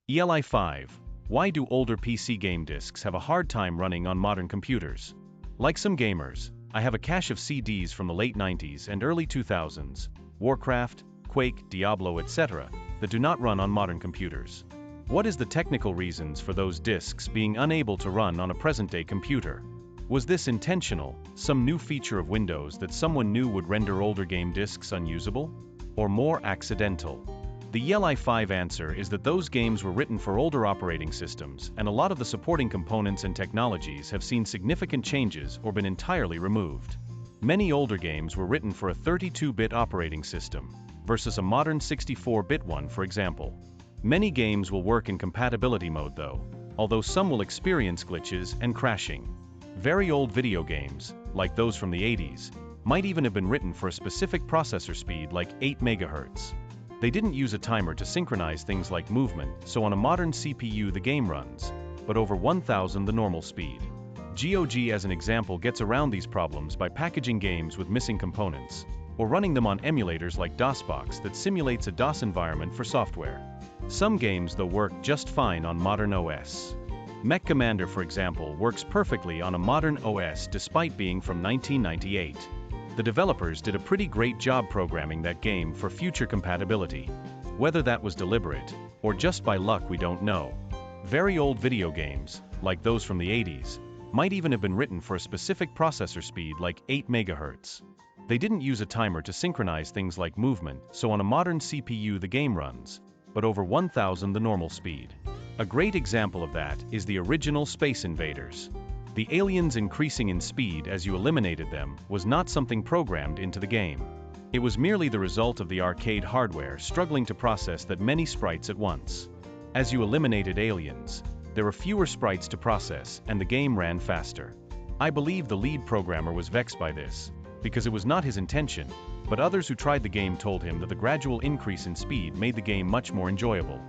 ELI 5. Why do older PC game discs have a hard time running on modern computers? Like some gamers, I have a cache of CDs from the late 90s and early 2000s, Warcraft, Quake, Diablo, etc., that do not run on modern computers. What is the technical reasons for those discs being unable to run on a present-day computer? Was this intentional, some new feature of Windows that someone knew would render older game discs unusable? Or more accidental? The ELI 5 answer is that those games were written for older operating systems, and a lot of the supporting components and technologies have seen significant changes or been entirely removed. Many older games were written for a 32-bit operating system, versus a modern 64-bit one, for example. Many games will work in compatibility mode though, although some will experience glitches and crashing. Very old video games, like those from the 80s, might even have been written for a specific processor speed like 8 MHz. They didn't use a timer to synchronize things like movement, so on a modern CPU the game runs, but over 1000 the normal speed. GOG as an example gets around these problems by packaging games with missing components, or running them on emulators like DOSBox that simulates a DOS environment for software. Some games though work just fine on modern OS. Mech Commander, for example, works perfectly on a modern OS despite being from 1998. The developers did a pretty great job programming that game for future compatibility. Whether that was deliberate, or just by luck, we don't know. Very old video games, like those from the 80s, might even have been written for a specific processor speed like 8 MHz. They didn't use a timer to synchronize things like movement, so on a modern CPU the game runs, but over 1000 the normal speed. A great example of that is the original Space Invaders. The aliens increasing in speed as you eliminated them was not something programmed into the game. It was merely the result of the arcade hardware struggling to process that many sprites at once. As you eliminated aliens, there were fewer sprites to process and the game ran faster. I believe the lead programmer was vexed by this, because it was not his intention, but others who tried the game told him that the gradual increase in speed made the game much more enjoyable.